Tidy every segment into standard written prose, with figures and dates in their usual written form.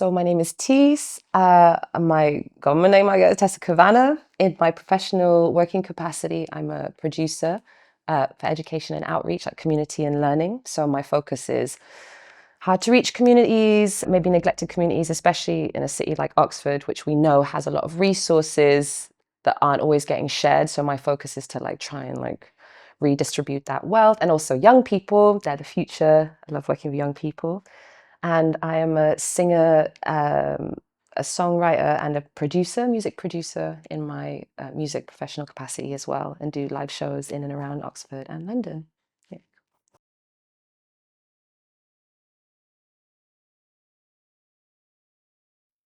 So my name is Tess. My government name, I get Tessa Cavanna. In my professional working capacity, I'm a producer for education and outreach, like community and learning. So my focus is how to reach communities, maybe neglected communities, especially in a city like Oxford, which we know has a lot of resources that aren't always getting shared. So my focus is to try and redistribute that wealth. And also young people, they're the future. I love working with young people. And I am a singer, a songwriter and a producer, music producer in my music professional capacity as well, and do live shows in and around Oxford and London. Yeah.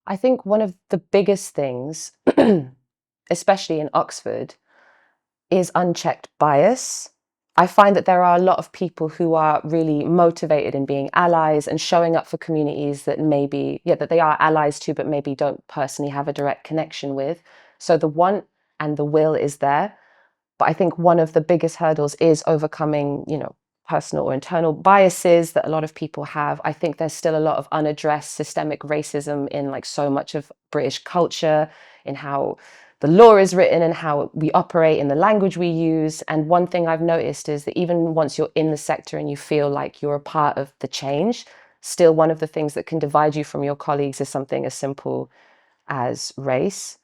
I think one of the biggest things, especially in Oxford, is unchecked bias. I find that there are a lot of people who are really motivated in being allies and showing up for communities that maybe, yeah, that they are allies to, but maybe don't personally have a direct connection with. So the want and the will is there. But I think one of the biggest hurdles is overcoming, personal or internal biases that a lot of people have. I think there's still a lot of unaddressed systemic racism in so much of British culture, in how the law is written and how we operate in the language we use. And one thing I've noticed is that even once you're in the sector and you feel like you're a part of the change, still one of the things that can divide you from your colleagues is something as simple as race.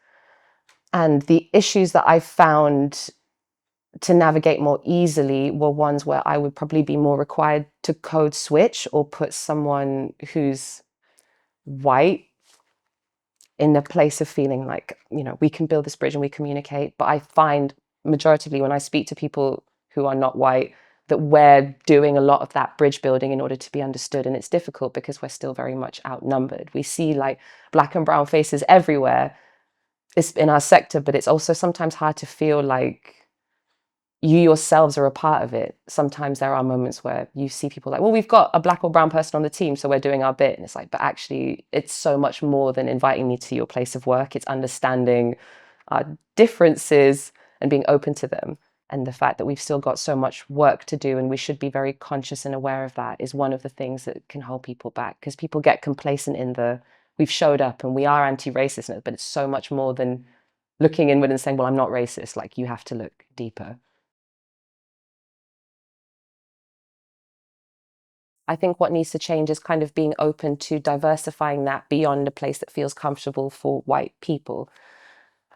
And the issues that I've found to navigate more easily were ones where I would probably be more required to code switch or put someone who's white in a place of feeling like, we can build this bridge and we communicate. But I find majoritively when I speak to people who are not white, that we're doing a lot of that bridge building in order to be understood. And it's difficult because we're still very much outnumbered. We see black and brown faces everywhere. It's in our sector, but it's also sometimes hard to feel like you yourselves are a part of it. Sometimes there are moments where you see people well, we've got a black or brown person on the team, so we're doing our bit. And it's but actually, it's so much more than inviting me to your place of work. It's understanding our differences and being open to them. And the fact that we've still got so much work to do and we should be very conscious and aware of that is one of the things that can hold people back, because people get complacent in we've showed up and we are anti-racist, but it's so much more than looking inward and saying, well, I'm not racist. You have to look deeper. I think what needs to change is kind of being open to diversifying that beyond a place that feels comfortable for white people.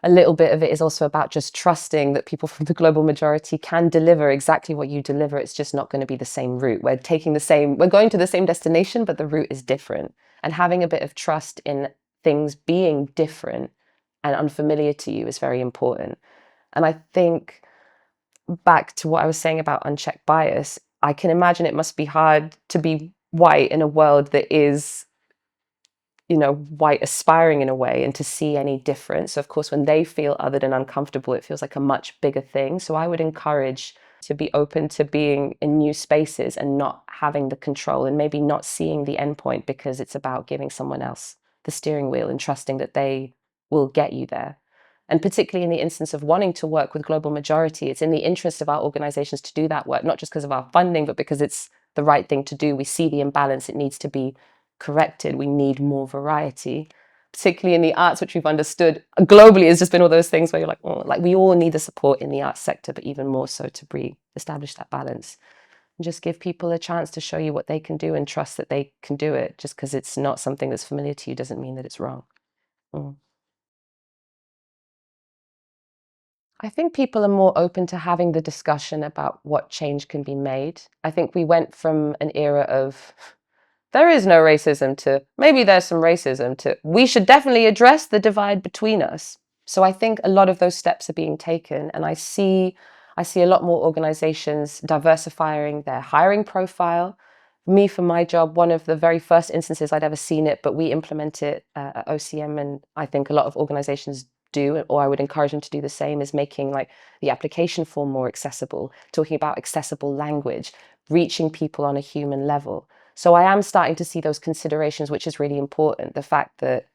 A little bit of it is also about just trusting that people from the global majority can deliver exactly what you deliver. It's just not going to be the same route. We're going to the same destination, but the route is different. And having a bit of trust in things being different and unfamiliar to you is very important. And I think back to what I was saying about unchecked bias, I can imagine it must be hard to be white in a world that is, white aspiring in a way, and to see any difference. So of course, when they feel othered and uncomfortable, it feels like a much bigger thing. So I would encourage to be open to being in new spaces and not having the control and maybe not seeing the end point, because it's about giving someone else the steering wheel and trusting that they will get you there. And particularly in the instance of wanting to work with global majority, it's in the interest of our organizations to do that work, not just because of our funding, but because it's the right thing to do. We see the imbalance, it needs to be corrected. We need more variety, particularly in the arts, which we've understood globally has just been all those things where you're we all need the support in the arts sector, but even more so to establish that balance and just give people a chance to show you what they can do and trust that they can do it. Just because it's not something that's familiar to you doesn't mean that it's wrong. Mm. I think people are more open to having the discussion about what change can be made. I think we went from an era of there is no racism to maybe there's some racism to we should definitely address the divide between us. So I think a lot of those steps are being taken, and I see a lot more organizations diversifying their hiring profile. Me, for my job, one of the very first instances I'd ever seen it, but we implement it at OCM, and I think a lot of organizations do, or I would encourage them to do the same, is making the application form more accessible, talking about accessible language, reaching people on a human level. So I am starting to see those considerations, which is really important. The fact that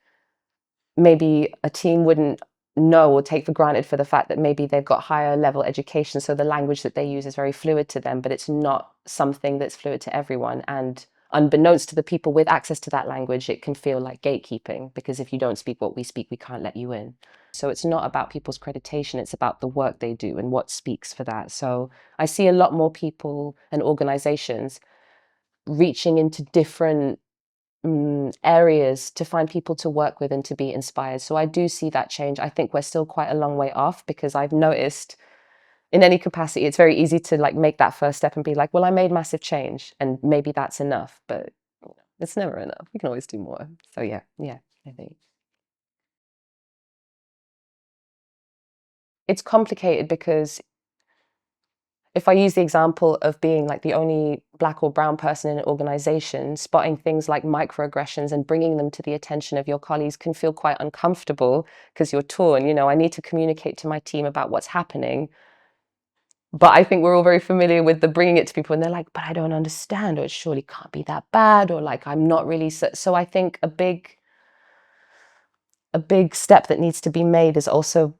maybe a team wouldn't know or take for granted for the fact that maybe they've got higher level education, so the language that they use is very fluid to them, but it's not something that's fluid to everyone. And unbeknownst to the people with access to that language, it can feel like gatekeeping, because if you don't speak what we speak, we can't let you in. So it's not about people's accreditation, it's about the work they do and what speaks for that. So I see a lot more people and organizations reaching into different areas to find people to work with and to be inspired. So I do see that change. I think we're still quite a long way off, because I've noticed in any capacity, it's very easy to like make that first step and be like, well, I made massive change and maybe that's enough, but it's never enough. We can always do more. So yeah, I think. It's complicated because if I use the example of being like the only Black or brown person in an organization, spotting things like microaggressions and bringing them to the attention of your colleagues can feel quite uncomfortable, because you're torn. I need to communicate to my team about what's happening. But I think we're all very familiar with the bringing it to people and they're like, but I don't understand, or it surely can't be that bad, or like, I'm not really. So I think a big step that needs to be made is also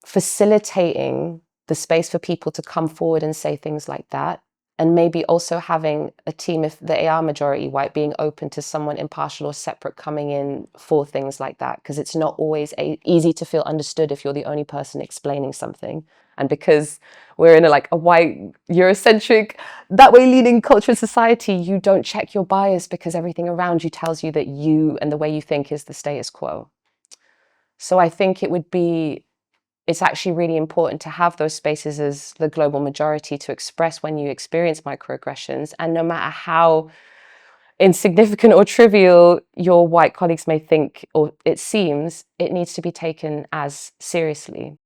facilitating the space for people to come forward and say things like that. And maybe also having a team, if they are majority white, being open to someone impartial or separate coming in for things like that. Because it's not always easy to feel understood if you're the only person explaining something. And because we're in a white, Eurocentric, that way leaning culture and society, you don't check your bias because everything around you tells you that you and the way you think is the status quo. So I think it's actually really important to have those spaces as the global majority to express when you experience microaggressions. And no matter how insignificant or trivial your white colleagues may think or it seems, it needs to be taken as seriously.